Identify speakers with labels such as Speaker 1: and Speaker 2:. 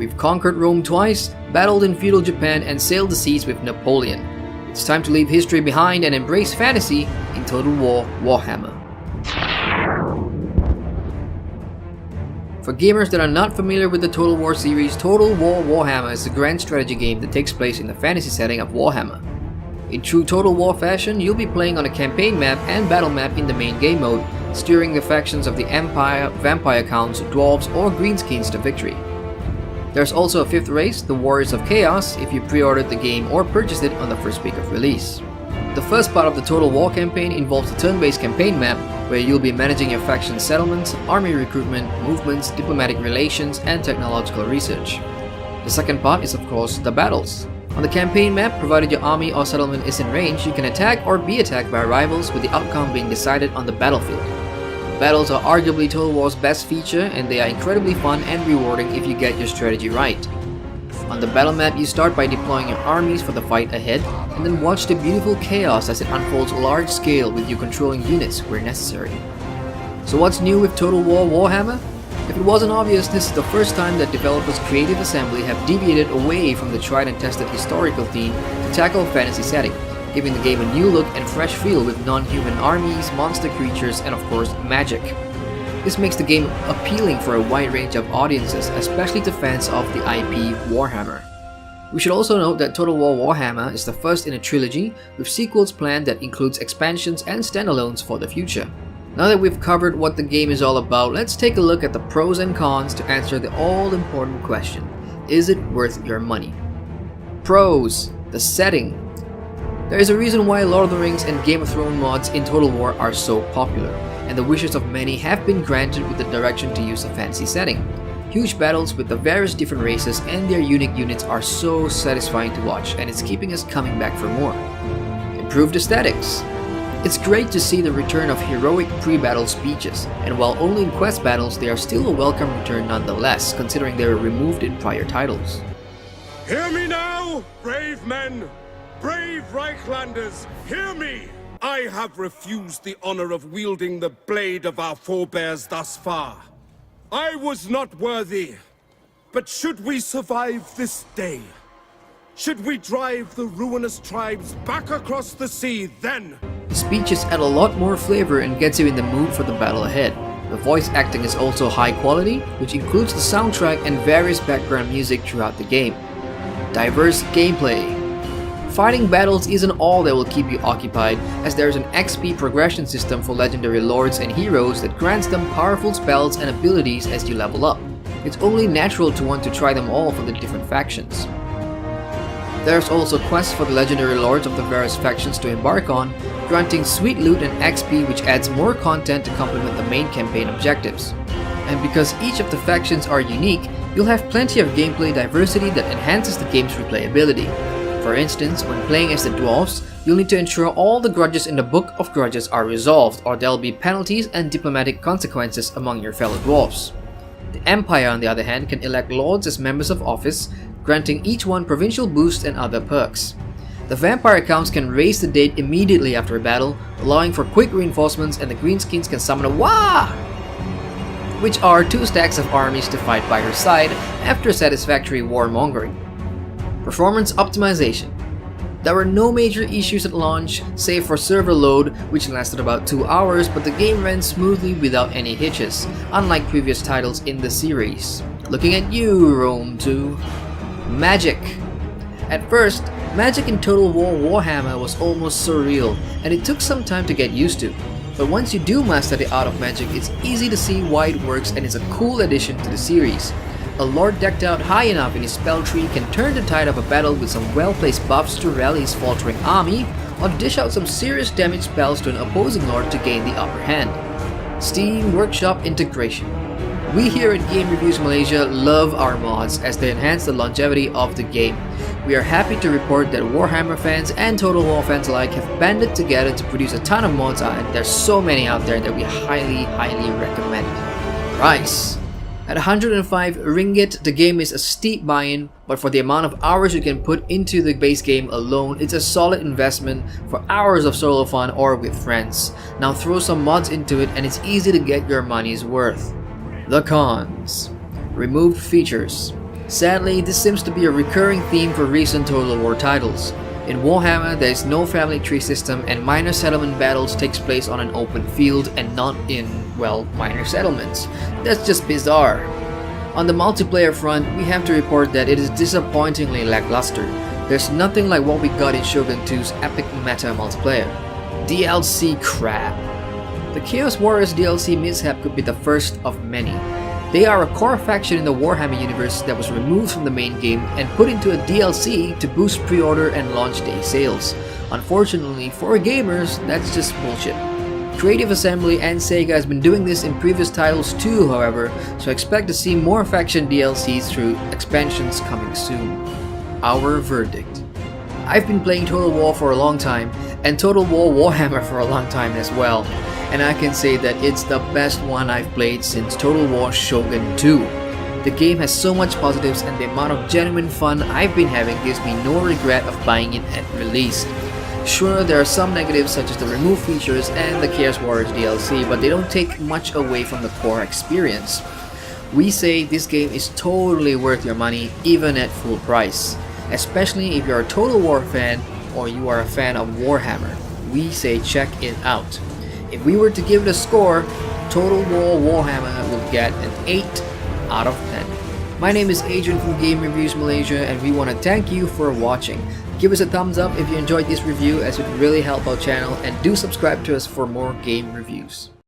Speaker 1: We've conquered Rome twice, battled in feudal Japan, and sailed the seas with Napoleon. It's time to leave history behind and embrace fantasy in Total War Warhammer. For gamers that are not familiar with the Total War series, Total War Warhammer is a grand strategy game that takes place in the fantasy setting of Warhammer. In true Total War fashion, you'll be playing on a campaign map and battle map in the main game mode, steering the factions of the Empire, Vampire Counts, Dwarves, or Greenskins to victory. There's also a fifth race, the Warriors of Chaos, if you pre-ordered the game or purchased it on the first week of release. The first part of the Total War campaign involves a turn-based campaign map where you'll be managing your faction settlements, army recruitment, movements, diplomatic relations, and technological research. The second part is of course the battles. On the campaign map, provided your army or settlement is in range, you can attack or be attacked by rivals with the outcome being decided on the battlefield. Battles are arguably Total War's best feature, and they are incredibly fun and rewarding if you get your strategy right. On the battle map, you start by deploying your armies for the fight ahead, and then watch the beautiful chaos as it unfolds large scale with you controlling units where necessary. So what's new with Total War Warhammer? If it wasn't obvious, this is the first time that developers Creative Assembly have deviated away from the tried and tested historical theme to tackle a fantasy setting, giving the game a new look and fresh feel with non-human armies, monster creatures, and of course magic. This makes the game appealing for a wide range of audiences, especially to fans of the IP Warhammer. We should also note that Total War Warhammer is the first in a trilogy, with sequels planned that includes expansions and standalones for the future. Now that we've covered what the game is all about, let's take a look at the pros and cons to answer the all-important question: is it worth your money? Pros: the setting. There is a reason why Lord of the Rings and Game of Thrones mods in Total War are so popular, and the wishes of many have been granted with the direction to use a fantasy setting. Huge battles with the various different races and their unique units are so satisfying to watch, and it's keeping us coming back for more. Improved aesthetics. It's great to see the return of heroic pre-battle speeches, and while only in quest battles, they are still a welcome return nonetheless, considering they were removed in prior titles.
Speaker 2: Hear me now, brave men! Brave Reichlanders, hear me! I have refused the honor of wielding the blade of our forebears thus far. I was not worthy. But should we survive this day? Should we drive the ruinous tribes back across the sea then?
Speaker 1: The speeches add a lot more flavor and gets you in the mood for the battle ahead. The voice acting is also high quality, which includes the soundtrack and various background music throughout the game. Diverse gameplay. Fighting battles isn't all that will keep you occupied, as there is an XP progression system for legendary lords and heroes that grants them powerful spells and abilities as you level up. It's only natural to want to try them all for the different factions. There's also quests for the legendary lords of the various factions to embark on, granting sweet loot and XP which adds more content to complement the main campaign objectives. And because each of the factions are unique, you'll have plenty of gameplay diversity that enhances the game's replayability. For instance, when playing as the Dwarves, you'll need to ensure all the grudges in the Book of Grudges are resolved, or there'll be penalties and diplomatic consequences among your fellow Dwarves. The Empire, on the other hand, can elect lords as members of office, granting each one provincial boosts and other perks. The Vampire Counts can raise the date immediately after a battle, allowing for quick reinforcements, and the Greenskins can summon a Wah! Which are 2 stacks of armies to fight by your side after satisfactory warmongering. Performance optimization. There were no major issues at launch, save for server load, which lasted about 2 hours, but the game ran smoothly without any hitches, unlike previous titles in the series. Looking at you, Rome 2. Magic. At first, magic in Total War Warhammer was almost surreal, and it took some time to get used to. But once you do master the art of magic, it's easy to see why it works and is a cool addition to the series. A lord decked out high enough in his spell tree can turn the tide of a battle with some well-placed buffs to rally his faltering army, or dish out some serious damage spells to an opposing lord to gain the upper hand. Steam Workshop integration. We here at Game Reviews Malaysia love our mods as they enhance the longevity of the game. We are happy to report that Warhammer fans and Total War fans alike have banded together to produce a ton of mods, and there's so many out there that we highly recommend. Price. At 105 ringgit, the game is a steep buy-in, but for the amount of hours you can put into the base game alone, it's a solid investment for hours of solo fun or with friends. Now throw some mods into it and it's easy to get your money's worth. The cons. Removed features. Sadly, this seems to be a recurring theme for recent Total War titles. In Warhammer, there is no family tree system and minor settlement battles takes place on an open field and not in, well, minor settlements. That's just bizarre. On the multiplayer front, we have to report that it is disappointingly lackluster. There's nothing like what we got in Shogun 2's epic meta multiplayer. DLC crap. The Chaos Warriors DLC mishap could be the first of many. They are a core faction in the Warhammer universe that was removed from the main game and put into a DLC to boost pre-order and launch day sales. Unfortunately, for gamers, that's just bullshit. Creative Assembly and Sega has been doing this in previous titles too, however, so expect to see more faction DLCs through expansions coming soon. Our verdict. I've been playing Total War for a long time, and Total War Warhammer for a long time as well, and I can say that it's the best one I've played since Total War Shogun 2. The game has so much positives and the amount of genuine fun I've been having gives me no regret of buying it at release. Sure, there are some negatives such as the removed features and the Chaos Warriors DLC, but they don't take much away from the core experience. We say this game is totally worth your money even at full price, especially if you're a Total War fan or you are a fan of Warhammer. We say check it out. If we were to give it a score, Total War Warhammer would get an 8 out of 10. My name is Adrian from Game Reviews Malaysia and we want to thank you for watching. Give us a thumbs up if you enjoyed this review as it would really help our channel, and do subscribe to us for more game reviews.